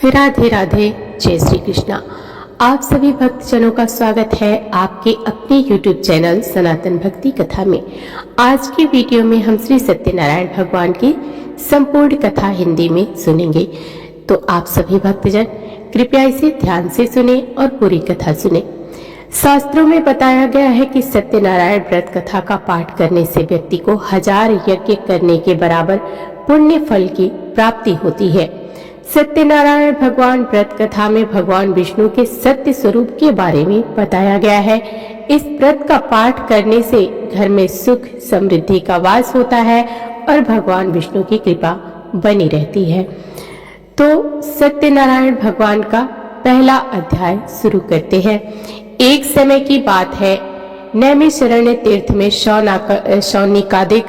राधे राधे, जय श्री कृष्णा। आप सभी भक्तजनों का स्वागत है आपके अपने YouTube चैनल सनातन भक्ति कथा में। आज की वीडियो में हम श्री सत्यनारायण भगवान की संपूर्ण कथा हिंदी में सुनेंगे, तो आप सभी भक्तजन कृपया इसे ध्यान से सुने और पूरी कथा सुने। शास्त्रों में बताया गया है कि सत्यनारायण व्रत कथा का पाठ करने से व्यक्ति को 1000 यज्ञ करने के बराबर पुण्य फल की प्राप्ति होती है। सत्यनारायण भगवान व्रत कथा में भगवान विष्णु के सत्य स्वरूप के बारे में बताया गया है। इस व्रत का पाठ करने से घर में सुख समृद्धि का वास होता है और भगवान विष्णु की कृपा बनी रहती है। तो सत्यनारायण भगवान का पहला अध्याय शुरू करते हैं। एक समय की बात है, नैमिषारण्य तीर्थ में शौनिकादिक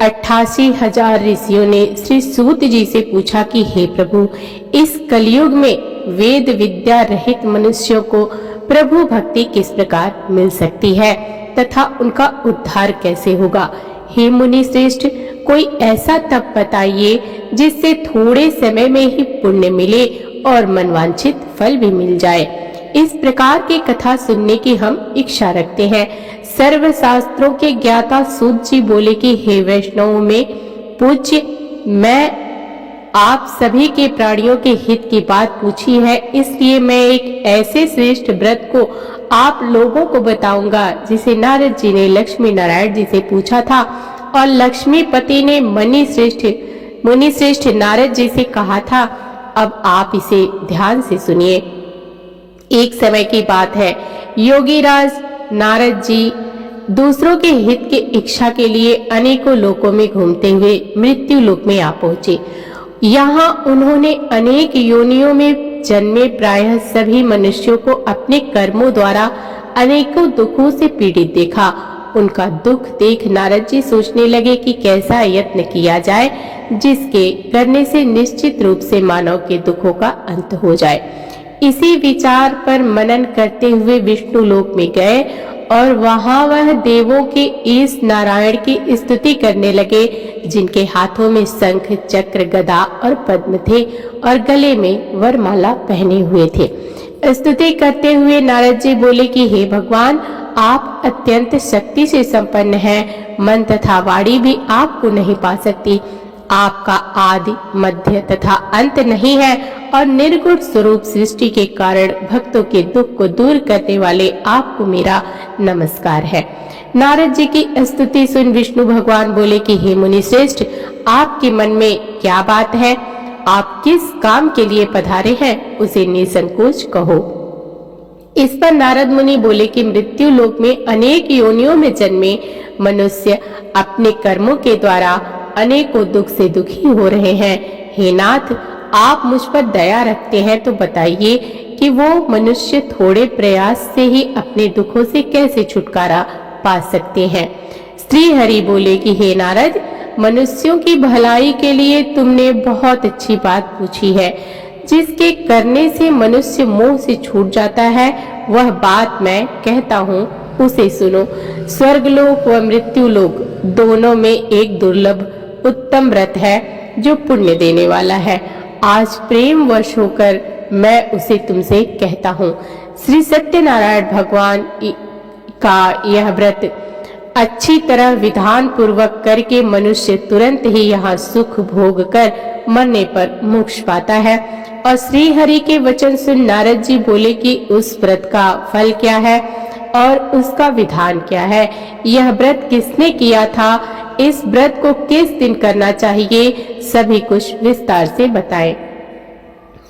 88,000 ऋषियों ने श्री सूत जी से पूछा कि हे प्रभु, इस कलयुग में वेद विद्या रहित मनुष्यों को प्रभु भक्ति किस प्रकार मिल सकती है तथा उनका उद्धार कैसे होगा। हे मुनि श्रेष्ठ, कोई ऐसा तप बताइए जिससे थोड़े समय में ही पुण्य मिले और मनवांछित फल भी मिल जाए। इस प्रकार की कथा सुनने की हम इच्छा रखते हैं। सर्व शास्त्रों के ज्ञाता सूत जी बोले कि हे वैष्णव में पूज्य, मैं आप सभी के प्राणियों के हित की बात पूछी है, इसलिए मैं एक ऐसे श्रेष्ठ व्रत को आप लोगों को बताऊंगा जिसे नारद जी ने लक्ष्मी नारायण जी से पूछा था और लक्ष्मीपति ने मुनि श्रेष्ठ नारद जी से कहा था। अब आप इसे ध्यान से सुनिए। एक समय की बात है, योगीराज नारद जी दूसरों के हित की इच्छा के लिए अनेकों लोकों में घूमते हुए मृत्यु लोक में आ पहुंचे। यहाँ उन्होंने अनेक योनियों में जन्मे प्रायः सभी मनुष्यों को अपने कर्मों द्वारा अनेकों दुखों से पीड़ित देखा। उनका दुख देख नारद जी सोचने लगे कि कैसा यत्न किया जाए जिसके करने से निश्चित रूप से मानव के दुखों का अंत हो जाए। इसी विचार पर मनन करते हुए विष्णु लोक में गए और वहां वह देवों के इस नारायण की स्तुति करने लगे, जिनके हाथों में शंख चक्र गदा और पद्म थे और गले में वरमाला पहने हुए थे। स्तुति करते हुए नारद जी बोले कि हे भगवान, आप अत्यंत शक्ति से संपन्न हैं, मन तथा वाणी भी आपको नहीं पा सकती। आपका आदि मध्य तथा अंत नहीं है और निर्गुण स्वरूप सृष्टि के कारण भक्तों के दुख को दूर करने वाले आपको मेरा नमस्कार है। नारद जी की स्तुति सुन विष्णु भगवान बोले कि हे मुनि श्रेष्ठ, आपके मन में क्या बात है? आप किस काम के लिए पधारे हैं, उसे निसंकोच कहो। इस पर नारद मुनि बोले कि मृत्यु लोक में अनेक योनियों में जन्मे मनुष्य अपने कर्मों के द्वारा अनेकों दुख से दुखी हो रहे हैं। हे नाथ, आप मुझ पर दया रखते हैं तो बताइए कि वो मनुष्य थोड़े प्रयास से ही अपने दुखों से कैसे छुटकारा पा सकते हैं। श्री हरि बोले कि हे नारद, मनुष्यों की भलाई के लिए तुमने बहुत अच्छी बात पूछी है। जिसके करने से मनुष्य मोह से छूट जाता है, वह बात मैं कहता हूँ, उसे सुनो। स्वर्गलोक व मृत्यु लोक दोनों में एक दुर्लभ उत्तम व्रत है जो पुण्य देने वाला है। आज प्रेम वश होकर मैं उसे तुमसे कहता हूँ। श्री सत्यनारायण भगवान का यह व्रत अच्छी तरह विधान पूर्वक करके मनुष्य तुरंत ही यहाँ सुख भोग कर मरने पर मोक्ष पाता है। और श्री हरि के वचन सुन नारद जी बोले कि उस व्रत का फल क्या है और उसका विधान क्या है। यह व्रत किसने किया था, इस व्रत को किस दिन करना चाहिए, सभी कुछ विस्तार से बताएं।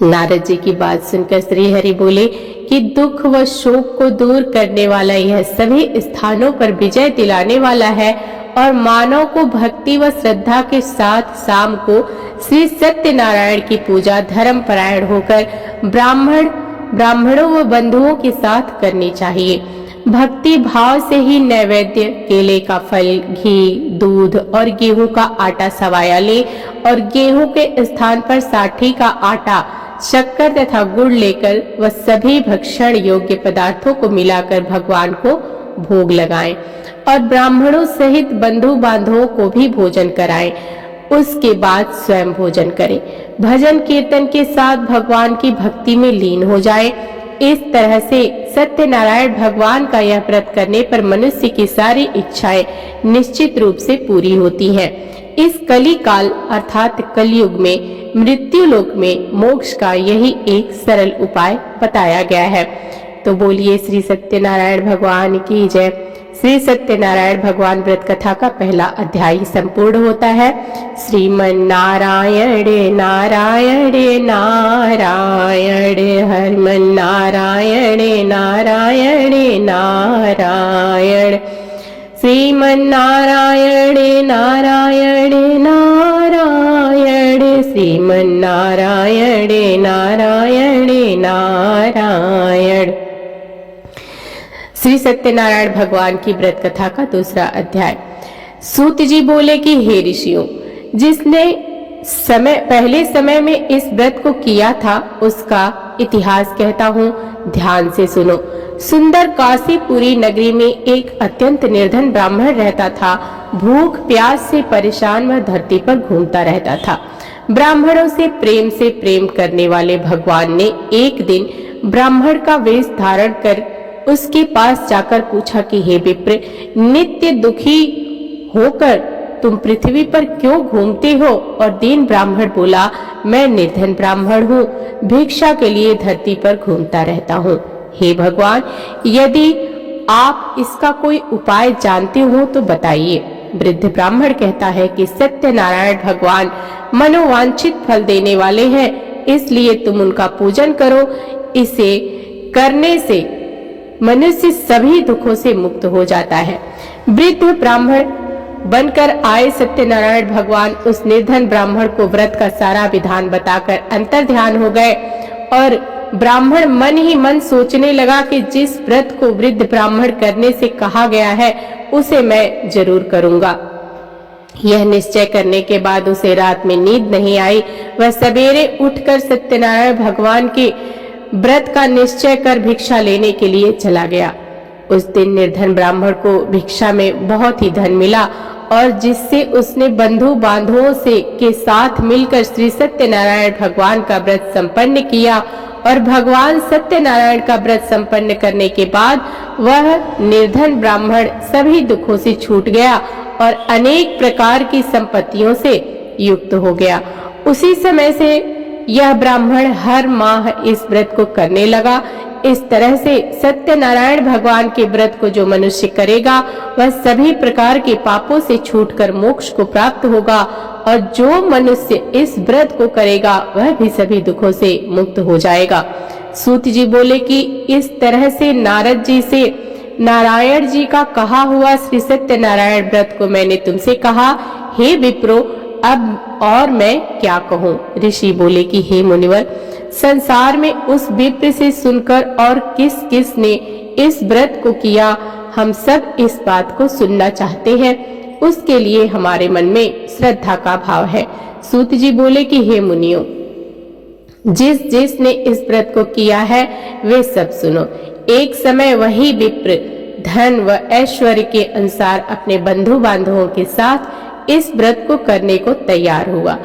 नारद जी की बात सुनकर श्री हरि बोले कि दुख व शोक को दूर करने वाला यह सभी स्थानों पर विजय दिलाने वाला है और मानव को भक्ति व श्रद्धा के साथ शाम को श्री सत्यनारायण की पूजा धर्म परायण होकर ब्राह्मणों व बंधुओं के साथ करनी चाहिए। भक्ति भाव से ही नैवेद्य केले का फल, घी, दूध और गेहूं का आटा सवाया ले और गेहूं के स्थान पर साठी का आटा, शक्कर तथा गुड़ लेकर वह सभी भक्षण योग्य पदार्थों को मिलाकर भगवान को भोग लगाएं और ब्राह्मणों सहित बंधु बांधवों को भी भोजन कराएं। उसके बाद स्वयं भोजन करे, भजन कीर्तन के साथ भगवान की भक्ति में लीन हो जाए। इस तरह से सत्यनारायण भगवान का यह व्रत करने पर मनुष्य की सारी इच्छाएं निश्चित रूप से पूरी होती हैं। इस कली काल अर्थात कलयुग में मृत्यु लोक में मोक्ष का यही एक सरल उपाय बताया गया है। तो बोलिए श्री सत्यनारायण भगवान की जय। श्री सत्यनारायण भगवान व्रत कथा का पहला अध्याय संपूर्ण होता है। श्रीमन नारायण नारायण नारायण, हरमन नारायण नारायण नारायण, श्रीमन नारायण नारायण नारायण, श्रीमन नारायण नारायण नारायण। श्री सत्यनारायण भगवान की व्रत कथा का दूसरा अध्याय। सूत जी बोले कि हे ऋषियों, जिसने पहले समय में इस व्रत को किया था उसका इतिहास कहता हूँ, ध्यान से सुनो। सुंदर काशीपुरी नगरी में एक अत्यंत निर्धन ब्राह्मण रहता था। भूख प्यास से परेशान वह धरती पर घूमता रहता था। ब्राह्मणों से प्रेम करने वाले भगवान ने एक दिन ब्राह्मण का वेश धारण कर उसके पास जाकर पूछा कि हे विप्र, नित्य दुखी होकर तुम पृथ्वी पर क्यों घूमते हो? और दीन ब्राह्मण बोला, मैं निर्धन ब्राह्मण हूँ, भिक्षा के लिए धरती पर घूमता रहता हूँ। हे भगवान, यदि आप इसका कोई उपाय जानते हो तो बताइए। वृद्ध ब्राह्मण कहता है कि सत्यनारायण भगवान मनोवांछित फल देने वाले हैं, इसलिए तुम उनका पूजन करो। इसे करने से मनुष्य सभी दुखों से मुक्त हो जाता है। वृद्ध ब्राह्मण बनकर आए सत्यनारायण भगवान उस निर्धन ब्राह्मण को व्रत का सारा विधान बताकर अंतर ध्यान हो गए और ब्राह्मण मन ही मन सोचने लगा कि जिस व्रत को वृद्ध ब्राह्मण करने से कहा गया है उसे मैं जरूर करूंगा। यह निश्चय करने के बाद उसे रात में नींद नहीं आई। वह सवेरे उठकर सत्यनारायण भगवान के व्रत का निश्चय कर भिक्षा लेने के लिए चला गया। उस दिन निर्धन ब्राह्मण को भिक्षा में बहुत ही धन मिला और जिससे उसने बंधु बांधवों से के साथ मिलकर श्री सत्यनारायण भगवान का व्रत संपन्न किया। और भगवान सत्यनारायण का व्रत संपन्न करने के बाद वह निर्धन ब्राह्मण सभी दुखों से छूट गया और अनेक प्रकार की संपत्तियों से युक्त हो गया। उसी समय से यह ब्राह्मण हर माह इस व्रत को करने लगा। इस तरह से सत्यनारायण भगवान के व्रत को जो मनुष्य करेगा वह सभी प्रकार के पापों से छूटकर मोक्ष को प्राप्त होगा और जो मनुष्य इस व्रत को करेगा वह भी सभी दुखों से मुक्त हो जाएगा। सूत जी बोले कि इस तरह से नारद जी से नारायण जी का कहा हुआ श्री सत्यनारायण व्रत को मैंने तुमसे कहा। हे विप्रो, अब और मैं क्या कहूँ? ऋषि बोले कि हे मुनिवर, संसार में उस विप्र से सुनकर और किस किस ने इस व्रत को किया, हम सब इस बात को सुनना चाहते हैं। उसके लिए हमारे मन में श्रद्धा का भाव है। सूत जी बोले कि हे मुनियों, जिस जिसने इस व्रत को किया है वे सब सुनो। एक समय वही विप्र धन व ऐश्वर्य के अनुसार अपने बंधु बांधवों के साथ इस व्रत को करने को तैयार हुआ।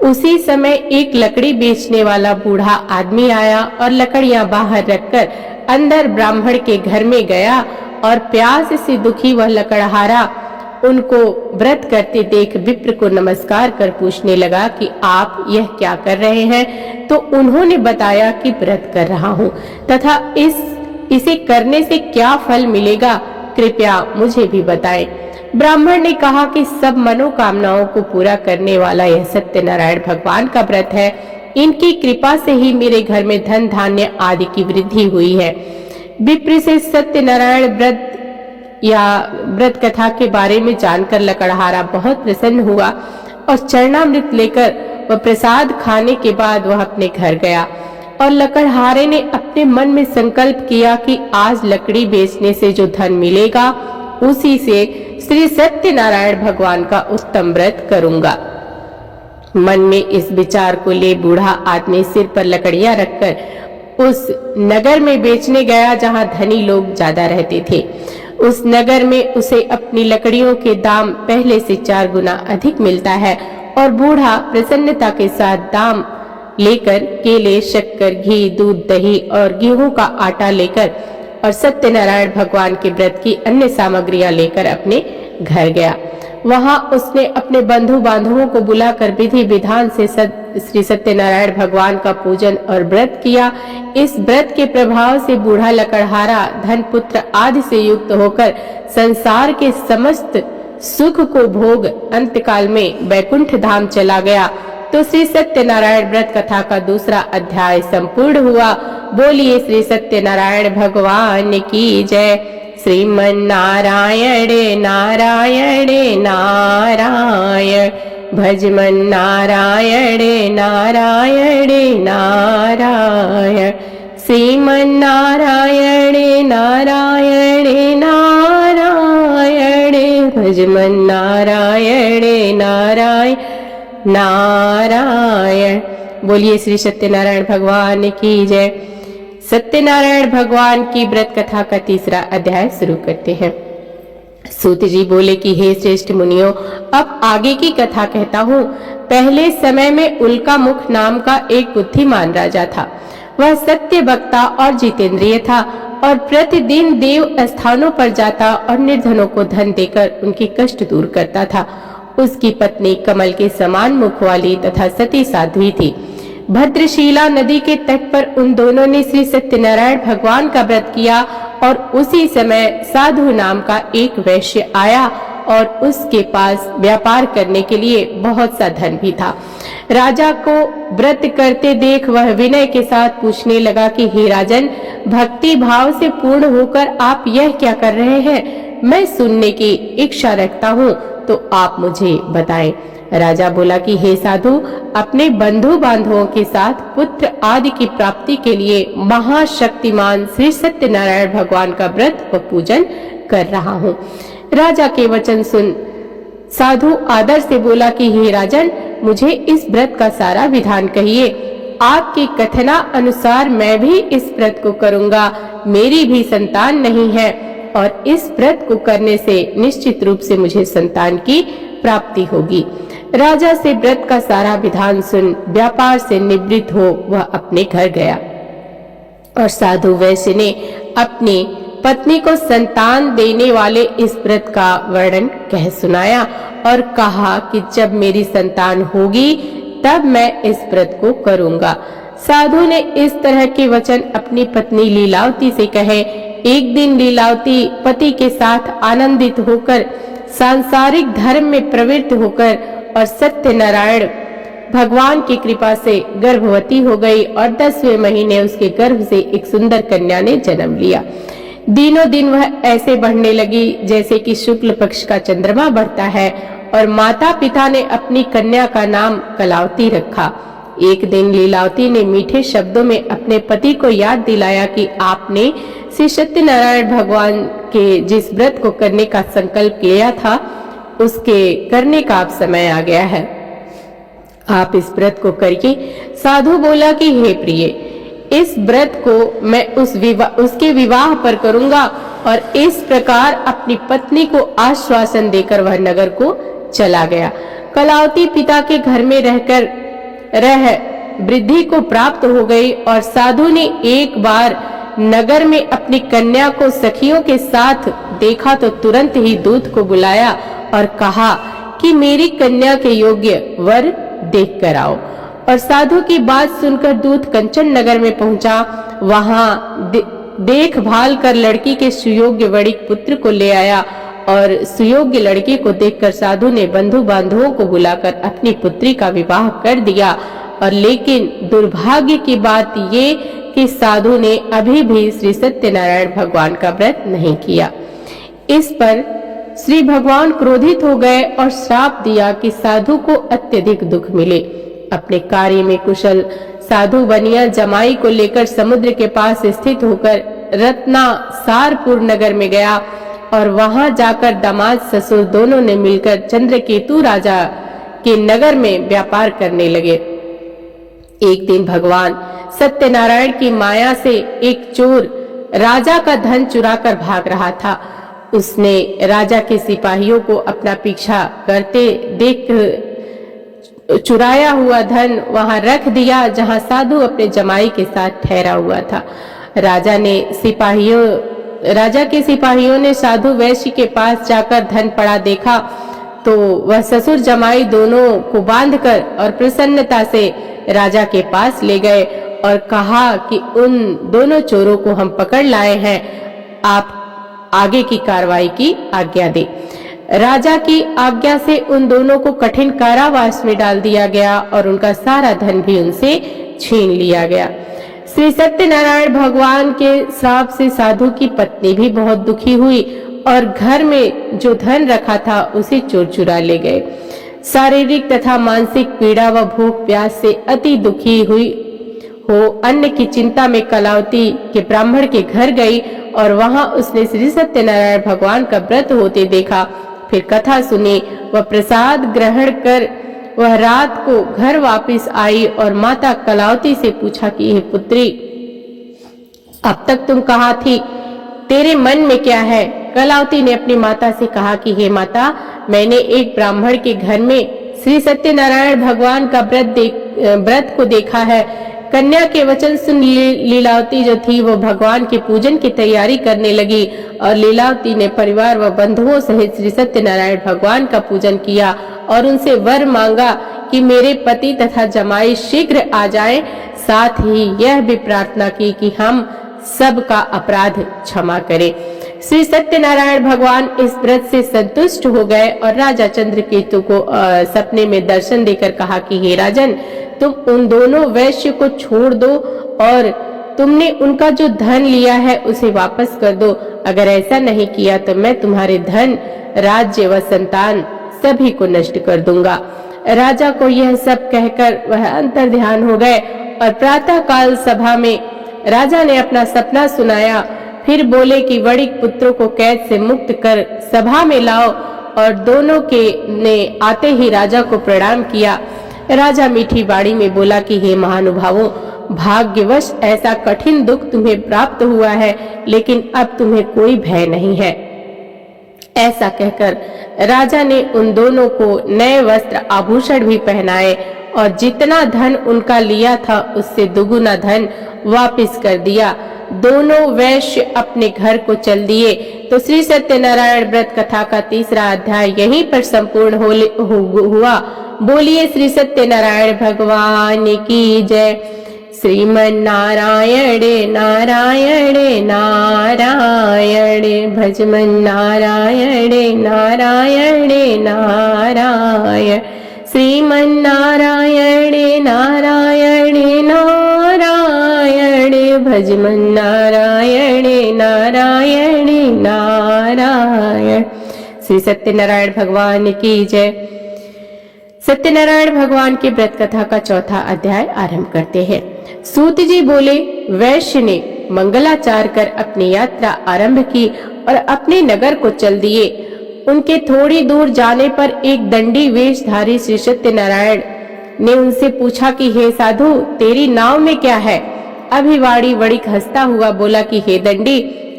उसी समय एक लकड़ी बेचने वाला बूढ़ा आदमी आया और लकड़ियां बाहर रखकर अंदर ब्राह्मण के घर में गया और प्यास से दुखी वह लकड़हारा उनको व्रत करते देख विप्र को नमस्कार कर पूछने लगा कि आप यह क्या कर रहे हैं? तो उन्होंने बताया कि व्रत कर रहा हूँ तथा इसे करने से क्या फल मिलेगा, कृपया मुझे भी बताएं। ब्राह्मण ने कहा कि सब मनोकामनाओं को पूरा करने वाला यह सत्यनारायण भगवान का व्रत है। इनकी कृपा से ही मेरे घर में धन धान्य आदि की वृद्धि हुई है। विप्र से सत्यनारायण व्रत या व्रत कथा के बारे में जानकर लकड़हारा बहुत प्रसन्न हुआ और चरणामृत लेकर वह प्रसाद खाने के बाद वह अपने घर गया और लकड़हारे ने अपने मन में संकल्प किया कि आज लकड़ी बेचने से जो धन मिलेगा उसी से श्री सत्यनारायण भगवान का उत्तम व्रत करूंगा। मन में इस विचार को ले बूढ़ा आदमी सिर पर लकड़ियां रखकर उस नगर में बेचने गया जहां धनी लोग ज्यादा रहते थे। उस नगर में उसे अपनी लकड़ियों के दाम पहले से 4 गुना अधिक मिलता है और बूढ़ा प्रसन्नता के साथ दाम लेकर केले, शक्कर, घी, दूध, दही और गेहूं का आटा लेकर और सत्यनारायण भगवान के व्रत की अन्य सामग्रियां लेकर अपने घर गया। वहां उसने अपने बंधु बांधवों को बुलाकर विधि विधान से श्री सत्यनारायण भगवान का पूजन और व्रत किया। इस व्रत के प्रभाव से बूढ़ा लकड़हारा धन पुत्र आदि से युक्त होकर संसार के समस्त सुख को भोग अंतकाल में बैकुंठ धाम चला गया। तो श्री सत्यनारायण व्रत कथा का दूसरा अध्याय संपूर्ण हुआ। बोलिए श्री सत्यनारायण भगवान की जय। श्रीमन नारायण नारायण नारायण, भजमन नारायण नारायण नारायण, श्रीमन नारायण नारायण नारायण, भजमन नारायण नारायण नारायण। बोलिए श्री सत्यनारायण भगवान की जय। सत्यनारायण भगवान की व्रत कथा का तीसरा अध्याय शुरू करते हैं। सूत जी बोले कि हे श्रेष्ठ मुनियों, अब आगे की कथा कहता हूँ। पहले समय में उल्का मुख नाम का एक बुद्धिमान राजा था। वह सत्य वक्ता और जितेंद्रिय था और प्रतिदिन देव स्थानों पर जाता और निर्धनों को धन देकर उनके कष्ट दूर करता था। उसकी पत्नी कमल के समान मुख वाली तथा सती साध्वी थी। भद्रशीला नदी के तट पर उन दोनों ने श्री सत्यनारायण भगवान का व्रत किया और उसी समय साधु नाम का एक वैश्य आया और उसके पास व्यापार करने के लिए बहुत सा धन भी था। राजा को व्रत करते देख वह विनय के साथ पूछने लगा कि हे राजन, भक्ति भाव से पूर्ण होकर आप यह क्या कर रहे हैं? मैं सुनने की इच्छा रखता हूँ, तो आप मुझे बताएं। राजा बोला कि हे साधु, अपने बंधु बांधवों के साथ पुत्र आदि की प्राप्ति के लिए महाशक्तिमान श्री सत्यनारायण भगवान का व्रत व पूजन कर रहा हूँ। राजा के वचन सुन साधु आदर से बोला कि हे राजन, मुझे इस व्रत का सारा विधान कहिए। आपके कथना अनुसार मैं भी इस व्रत को करूंगा। मेरी भी संतान नहीं है और इस व्रत को करने से निश्चित रूप से मुझे संतान की प्राप्ति होगी। राजा से व्रत का सारा विधान सुन व्यापार से निवृत्त हो वह अपने घर गया और साधु वैश्य ने अपनी पत्नी को संतान देने वाले इस व्रत का वर्णन कह सुनाया और कहा कि जब मेरी संतान होगी तब मैं इस व्रत को करूंगा। साधु ने इस तरह के वचन अपनी पत्नी लीलावती से कहे। एक दिन लीलावती पति के साथ आनंदित होकर सांसारिक धर्म में प्रवृत्त होकर और सत्यनारायण भगवान की कृपा से गर्भवती हो गई और 10वें महीने उसके गर्भ से एक सुंदर कन्या ने जन्म लिया। दिनों दिन वह ऐसे बढ़ने लगी जैसे कि शुक्ल पक्ष का चंद्रमा बढ़ता है और माता पिता ने अपनी कन्या का नाम कलावती रखा। एक दिन लीलावती ने मीठे शब्दों में अपने पति को याद दिलाया कि आपने श्री सत्यनारायण भगवान के जिस व्रत को करने का संकल्प किया था उसके करने का अब समय आ गया है। आप इस व्रत को करिए। साधु बोला कि हे प्रिय, इस व्रत को मैं उसके विवाह पर करूंगा और इस प्रकार अपनी पत्नी को आश्वासन देकर वह नगर को चला गया। कलावती पिता के घर में रहकर वृद्धि को प्राप्त हो गई और साधु ने एक बार नगर में अपनी कन्या को सखियों के साथ देखा तो तुरंत ही दूत को बुलाया और कहा कि मेरी कन्या के योग्य वर देख कर आओ। और साधु की बात सुनकर दूत कंचन नगर में पहुंचा। वहां देखभाल कर लड़की के सुयोग्य वणिक पुत्र को ले आया और सुयोग्य लड़की को देखकर साधु ने बंधु बांधवों को बुलाकर अपनी पुत्री का विवाह कर दिया। और लेकिन दुर्भाग्य की बात ये कि साधु ने अभी भी श्री सत्यनारायण भगवान का व्रत नहीं किया। इस पर श्री भगवान क्रोधित हो गए और श्राप दिया कि साधु को अत्यधिक दुख मिले। अपने कार्य में कुशल साधु बनिया जमाई को लेकर समुद्र के पास स्थित होकर रत्ना सारपुर नगर में गया और वहां जाकर दामाद ससुर दोनों ने मिलकर चंद्रकेतु राजा के नगर में व्यापार करने लगे। एक दिन भगवान सत्यनारायण की माया से एक चोर राजा का धन चुराकर भाग रहा था। उसने राजा के सिपाहियों को अपना पीछा करते देख चुराया हुआ धन वहां रख दिया जहां साधु अपने जमाई के साथ ठहरा हुआ था। राजा के सिपाहियों ने साधु वैश्य के पास जाकर धन पड़ा देखा तो वह ससुर जमाई दोनों को बांधकर और प्रसन्नता से राजा के पास ले गए और कहा कि उन दोनों चोरों को हम पकड़ लाए हैं, आप आगे की कार्रवाई की आज्ञा दे। राजा की आज्ञा से उन दोनों को कठिन कारावास में डाल दिया गया और उनका सारा धन भी उनसे छीन लिया गया। श्री सत्यनारायण भगवान के श्राप से साधु की पत्नी भी बहुत दुखी हुई और घर में जो धन रखा था उसे चोर चुरा ले गए। शारीरिक तथा मानसिक पीड़ा व भूख प्यास से अति दुखी हुई हो अन्न की चिंता में कलावती के ब्राह्मण के घर गई और वहां उसने श्री सत्यनारायण भगवान का व्रत होते देखा। फिर कथा सुनी व प्रसाद ग्रहण कर वह रात को घर वापस आई और माता कलावती से पूछा कि हे पुत्री, अब तक तुम कहाँ थी, तेरे मन में क्या है? कलावती ने अपनी माता से कहा कि हे माता, मैंने एक ब्राह्मण के घर में श्री सत्यनारायण भगवान का व्रत को देखा है। कन्या के वचन सुन लीलावती जो थी वो भगवान के पूजन की तैयारी करने लगी और लीलावती ने परिवार व बंधुओं सहित श्री सत्यनारायण भगवान का पूजन किया और उनसे वर मांगा कि मेरे पति तथा जमाई शीघ्र आ जाएं। साथ ही यह भी प्रार्थना की कि हम सब का अपराध क्षमा करें। श्री सत्यनारायण भगवान इस व्रत से संतुष्ट हो गए और राजा चंद्रकेतु को सपने में दर्शन देकर कहा कि हे राजन, तुम उन दोनों वैश्य को छोड़ दो और तुमने उनका जो धन लिया है उसे वापस कर दो। अगर ऐसा नहीं किया तो मैं तुम्हारे धन, राज्य व संतान सभी को नष्ट कर दूंगा। राजा को यह सब कहकर वह अंतर्ध्यान हो गए और प्रातः काल सभा में राजा ने अपना सपना सुनाया। फिर बोले कि वणिक पुत्रों को कैद से मुक्त कर सभा में लाओ और दोनों के ने आते ही राजा को प्रणाम किया। राजा मीठी बाणी में बोला कि हे महानुभावों, भाग्यवश ऐसा कठिन दुख तुम्हें प्राप्त हुआ है, लेकिन अब तुम्हें कोई भय नहीं है। ऐसा कहकर राजा ने उन दोनों को नए वस्त्र आभूषण भी पहनाए और जितना धन उनका लिया था उससे दुगुना धन वापस कर दिया। दोनों वैश्य अपने घर को चल दिए। तो श्री सत्यनारायण व्रत कथा का तीसरा अध्याय यहीं पर संपूर्ण हुआ। बोलिए श्री सत्यनारायण भगवान की जय। श्रीमन नारायण नारायण नारायण, भजमन नारायण नारायण नारायण, श्रीमन नारायण नारायण नारायण, भजमन नारायण नारायण नारायण। श्री सत्यनारायण भगवान की जय। सत्यनारायण भगवान की व्रत कथा का चौथा अध्याय आरंभ करते हैं। सूत जी बोले, वैश्य ने मंगलाचार कर अपनी यात्रा आरंभ की और अपने नगर को चल दिए। उनके थोड़ी दूर जाने पर एक दंडी वेशधारी श्री सत्यनारायण ने उनसे पूछा कि हे साधु, तेरी नाव में क्या है? अभिवाड़ी वणिक हंसता हुआ बोला कि हे दंडी,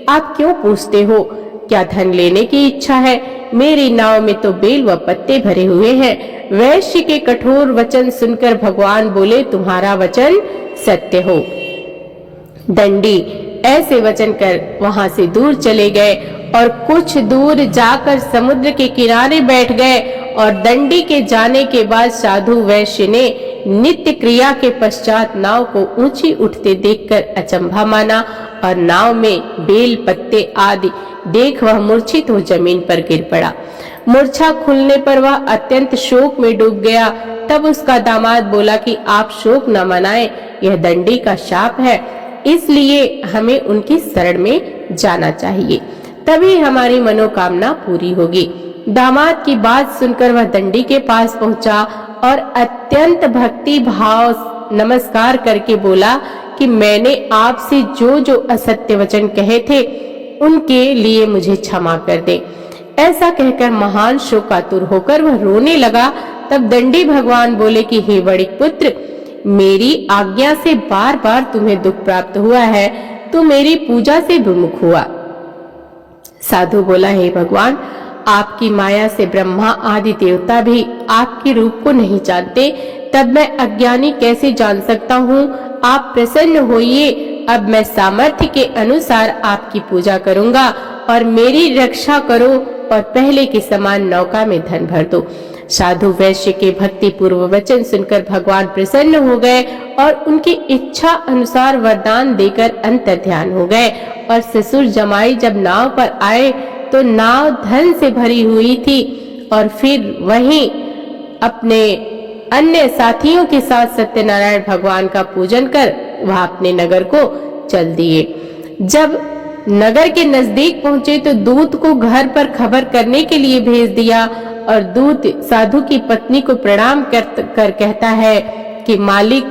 आप क्यों पूछते हो? क्या धन लेने की इच्छा है? मेरी नाव में तो बेल व पत्ते भरे हुए हैं। वैश्य के कठोर वचन सुनकर भगवान बोले, तुम्हारा वचन सत्य हो। दंडी ऐसे वचन कर वहां से दूर चले गए और कुछ दूर जाकर समुद्र के किनारे बैठ गए और दंडी के जाने के बाद साधु वैश्य ने नित्य क्रिया के पश्चात नाव को ऊंची उठते देखकर अचंभा माना और नाव में बेल पत्ते आदि देख वह मूर्छित हो जमीन पर गिर पड़ा। मूर्छा खुलने पर वह अत्यंत शोक में डूब गया। तब उसका दामाद बोला कि आप शोक न मनाएं, यह दंडी का शाप है, इसलिए हमें उनकी शरण में जाना चाहिए, तभी हमारी मनोकामना पूरी होगी। दामाद की बात सुनकर वह दंडी के पास पहुंचा और अत्यंत भक्ति भाव नमस्कार करके बोला कि मैंने आपसे जो जो असत्य वचन कहे थे उनके लिए मुझे क्षमा कर दे। ऐसा कहकर महान शोकातुर होकर वह रोने लगा। तब दंडी भगवान बोले कि हे वणिक पुत्र, मेरी आज्ञा से बार बार तुम्हें दुख प्राप्त हुआ है, तो मेरी पूजा से विमुख हुआ। साधु बोला, हे भगवान, आपकी माया से ब्रह्मा आदि देवता भी आपके रूप को नहीं जानते, तब मैं अज्ञानी कैसे जान सकता हूँ। आप प्रसन्न होइए, अब मैं सामर्थ्य के अनुसार आपकी पूजा करूंगा और मेरी रक्षा करो और पहले के समान नौका में धन भर दो। साधु वैश्य के भक्ति पूर्व वचन सुनकर भगवान प्रसन्न हो गए और उनकी इच्छा अनुसार वरदान देकर अंतर ध्यान हो गए। और ससुर जमाई जब नाव पर आए तो नाव धन से भरी हुई थी और फिर वहीं अपने अन्य साथियों के साथ सत्यनारायण भगवान का पूजन कर वह अपने नगर को चल दिए। जब नगर के नजदीक पहुंचे तो दूत को घर पर खबर करने के लिए भेज दिया और दूत साधु की पत्नी को प्रणाम कर कहता है कि मालिक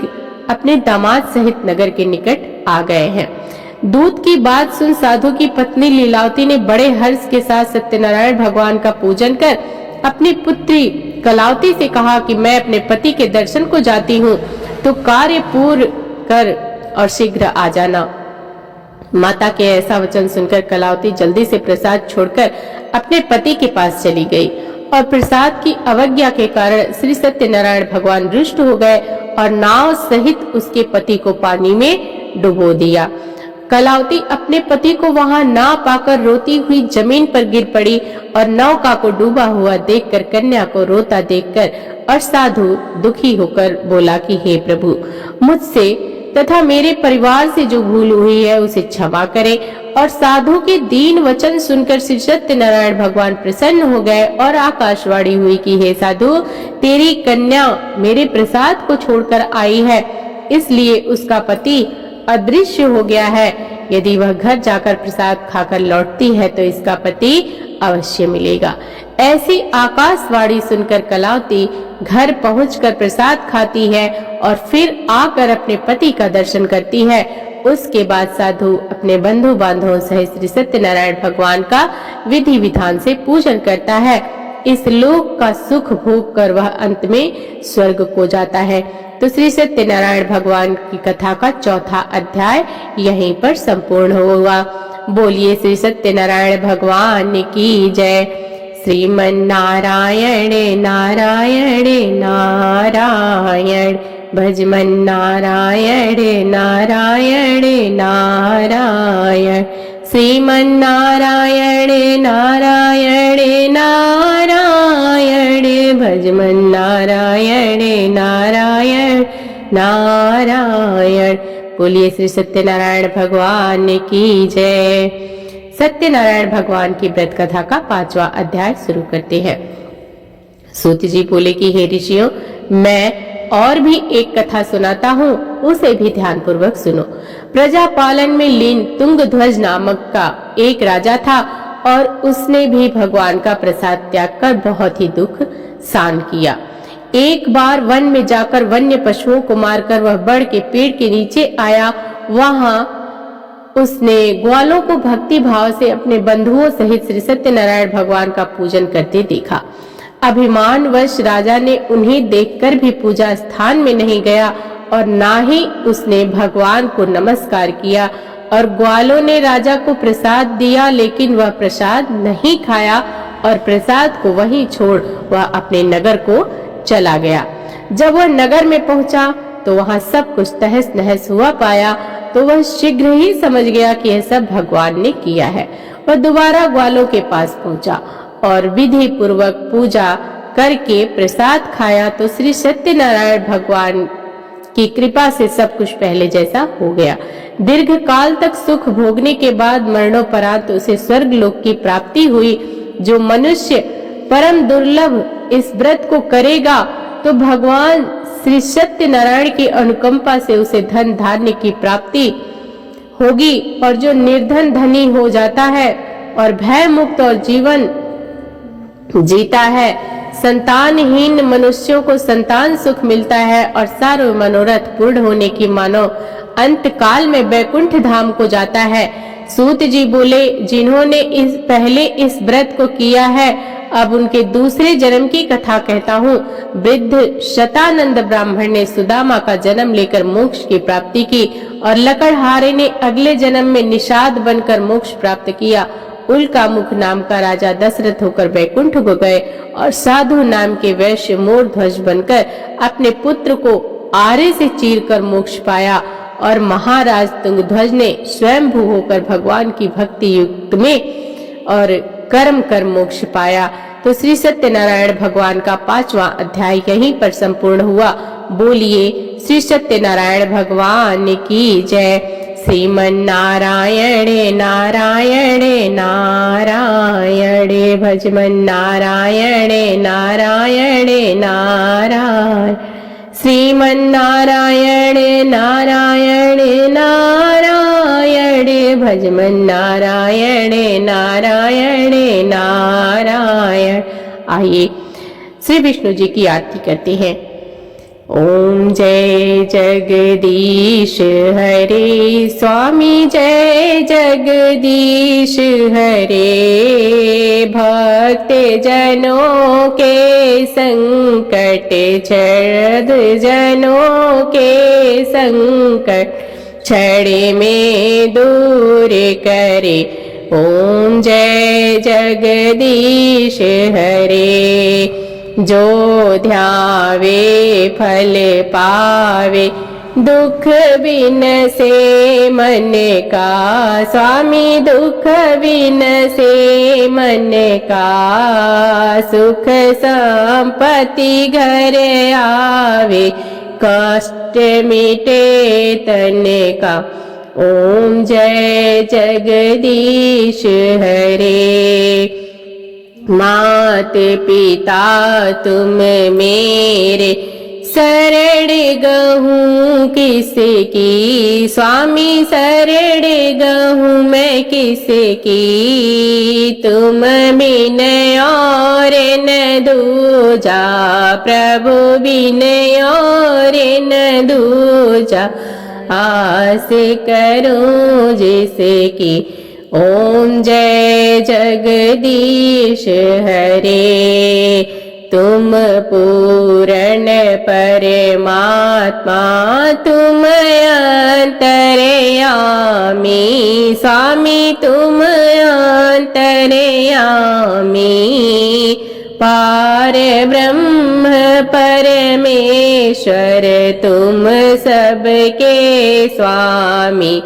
अपने दामाद सहित नगर के निकट आ गए हैं। दूत की बात सुन साधु की पत्नी लीलावती ने बड़े हर्ष के साथ सत्यनारायण भगवान का पूजन कर अपनी पुत्री कलावती से कहा कि मैं अपने पति के दर्शन को जाती हूँ, तो कार्य पूर्ण कर और शीघ्र आ जाना। माता के ऐसा वचन सुनकर कलावती जल्दी से प्रसाद छोड़कर अपने पति के पास चली गई और प्रसाद की अवज्ञा के कारण श्री सत्यनारायण भगवान रुष्ट हो गए और नाव सहित उसके पति को पानी में डुबो दिया। कलावती अपने पति को वहां ना पाकर रोती हुई जमीन पर गिर पड़ी और नौका को डूबा हुआ देखकर कन्या को रोता देखकर और साधु दुखी होकर बोला कि हे प्रभु, मुझसे तथा मेरे परिवार से जो भूल हुई है उसे क्षमा करें। और साधु के दीन वचन सुनकर श्री सत्यनारायण भगवान प्रसन्न हो गए और आकाशवाणी हुई कि हे साधु, तेरी कन्या मेरे प्रसाद को छोड़कर आई है, इसलिए उसका पति अदृश्य हो गया है। यदि वह घर जाकर प्रसाद खाकर लौटती है तो इसका पति अवश्य मिलेगा। ऐसी आकाशवाणी सुनकर कलावती घर पहुंचकर प्रसाद खाती है और फिर आकर अपने पति का दर्शन करती है। उसके बाद साधु अपने बंधु बांधवों सहित श्री सत्यनारायण भगवान का विधि विधान से पूजन करता है। इस लोक का सुख भोग कर वह अंत में स्वर्ग को जाता है। तो श्री सत्यनारायण भगवान की कथा का चौथा अध्याय यहीं पर संपूर्ण हुआ। बोलिए श्री सत्यनारायण भगवान की जय। श्रीमन नारायण नारायण नारायण, भजमन नारायण नारायण नारायण, श्रीमन नारायण नारायण नारायण, भजमन नारायण नारायण नारायण। बोलिए श्री सत्यनारायण भगवान की जय। सत्यनारायण भगवान की व्रत कथा का 5वां अध्याय शुरू करते हैं। सूत जी बोले कि हे ऋषियों, मैं और भी एक कथा सुनाता हूँ, उसे भी ध्यान पूर्वक सुनो। प्रजा पालन में लीन तुंगध्वज नामक का एक राजा था और उसने भी भगवान का प्रसाद त्याग कर बहुत ही दुख सहन किया। एक बार वन में जाकर वन्य पशुओं को मारकर वह बड़ के पेड़ के नीचे आया। वहां उसने ग्वालों को भक्ति भाव से अपने बंधुओं सहित श्री सत्यनारायण भगवान का पूजन करते देखा। अभिमानवश राजा ने उन्हें देखकर भी पूजा स्थान में नहीं गया और ना ही उसने भगवान को नमस्कार किया। और ग्वालों ने राजा को प्रसाद दिया, लेकिन वह प्रसाद नहीं खाया और प्रसाद को वहीं छोड़ वह अपने नगर को चला गया। जब वह नगर में पहुंचा तो वहां सब कुछ तहस नहस हुआ पाया, तो वह शीघ्र ही समझ गया कि यह सब भगवान ने किया है। वह दोबारा ग्वालों के पास पहुंचा और विधि पूर्वक पूजा करके प्रसाद खाया तो श्री सत्यनारायण भगवान की कृपा से सब कुछ पहले जैसा हो गया। दीर्घ काल तक सुख भोगने के बाद मरणोपरांत उसे स्वर्ग लोक की प्राप्ति हुई। जो मनुष्य परम दुर्लभ इस व्रत को करेगा तो भगवान श्री सत्यनारायण की अनुकंपा से उसे धन धान्य की प्राप्ति होगी। और जो निर्धन धनी हो जाता है और भय मुक्त और जीवन जीता है, संतानहीन मनुष्यों को संतान सुख मिलता है और सारे मनोरथ पूर्ण होने की मानो अंत काल में बैकुंठ धाम को जाता है। सूत जी बोले, जिन्होंने पहले इस व्रत को किया है, अब उनके दूसरे जन्म की कथा कहता हूँ। वृद्ध शतानंद ब्राह्मण ने सुदामा का जन्म लेकर मोक्ष की प्राप्ति की और लकड़हारे ने अगले जन्म में निषाद बनकर मोक्ष प्राप्त किया उल्कामुख नाम का राजा दशरथ होकर वैकुंठ को गए और साधु नाम के वैश्य मोर ध्वज बनकर अपने पुत्र को आरे से चीरकर मोक्ष पाया और महाराज तुंगध्वज ने स्वयंभू होकर भगवान की भक्ति युक्त में और कर्म कर मोक्ष पाया। तो श्री सत्यनारायण भगवान का 5वां अध्याय यहीं पर संपूर्ण हुआ। बोलिए श्री सत्यनारायण भगवान की जय। श्रीमन्नारायण नारायण नारायण भजमन नारायण नारायण नारायण श्रीमन्नारायण नारायण नारायण भजमन नारायण नारायण नारायण। आइए श्री विष्णु जी की आरती करते हैं। ओम जय जगदीश हरे स्वामी जय जगदीश हरे। भक्त जनों के संकट छद जनों के संकट क्षण में दूर करे। ओम जय जगदीश हरे। जो ध्यावे फल पावे दुख बिन से मन का। स्वामी दुख बिन से मन का। सुख संपत्ति घर आवे कष्ट मिटे तन का। ओम जय जगदीश हरे। मात पिता तुम मेरे शरण गहूँ किसकी। स्वामी शरण गहूँ मैं किसकी। तुम बिन और न दूजा प्रभु बिन और न दूजा। आस करूं जिसकी। ओम जय जगदीश हरे। तुम पूर्ण परमात्मा तुम अंतर्यामी। स्वामी तुम अंतर्यामी। पार ब्रह्म परमेश्वर तुम सबके स्वामी।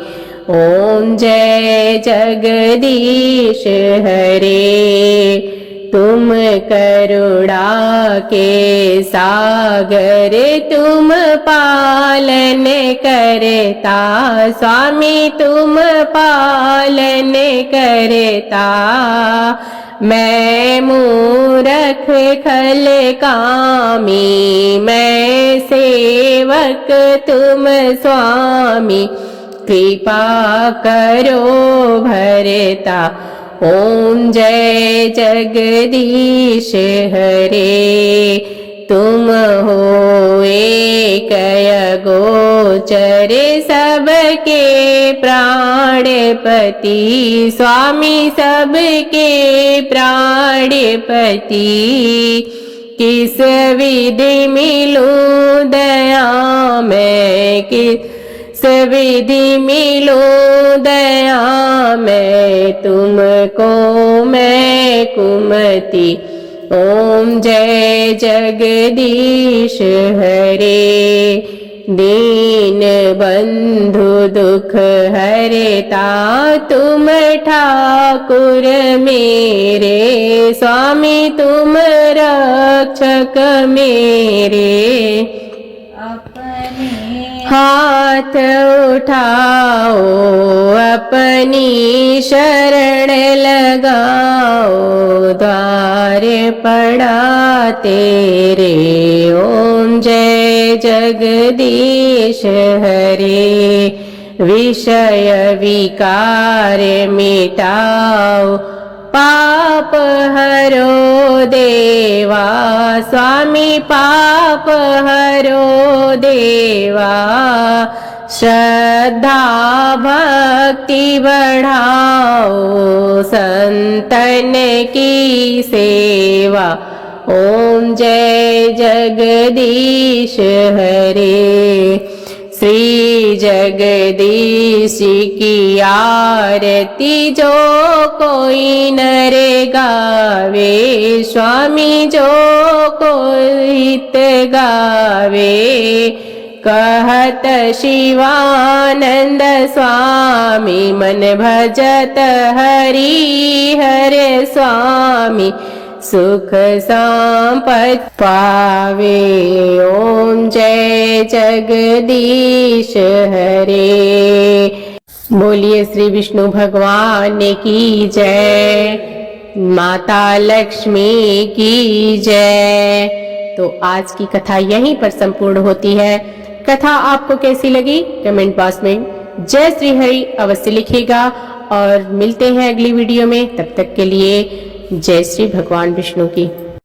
ओम जय जगदीश हरे। तुम करुणा के सागर तुम पालन करता। स्वामी तुम पालन करता। मैं मूरख खल कामी मैं सेवक तुम स्वामी। कृपा करो भरता। ओम जय जगदीश हरे। तुम हो एक गोचर सबके प्राणपति। स्वामी सबके प्राणपति। किस विधि मिलूं दया मैं किस विधि मिलूं दया मैं। तुमको मैं कुमति। ओम जय जगदीश हरे। दीन बंधु दुख हरता तुम ठाकुर मेरे। स्वामी तुम रक्षक मेरे। हाथ उठाओ अपनी शरण लगाओ। द्वार पड़ा तेरे। ओम जय जगदीश हरे। विषय विकार मिटाओ पाप हरो देवा। स्वामी पाप हरो देवा। श्रद्धा भक्ति बढ़ाओ संतन की सेवा। ओम जय जगदीश हरे। श्री जगदीश की आरती जो कोई नर गावे, स्वामी जो कोई हित गावे। कहत शिवानंद स्वामी मन भजत हरि हरे स्वामी, सुख संपत्ति पावे। ओम जय जगदीश हरे। बोलिए श्री विष्णु भगवान की जय, माता लक्ष्मी की जय। तो आज की कथा यहीं पर संपूर्ण होती है। कथा आपको कैसी लगी कमेंट बॉक्स में जय श्री हरि अवश्य लिखिएगा और मिलते हैं अगली वीडियो में। तब तक के लिए जय श्री भगवान विष्णु की।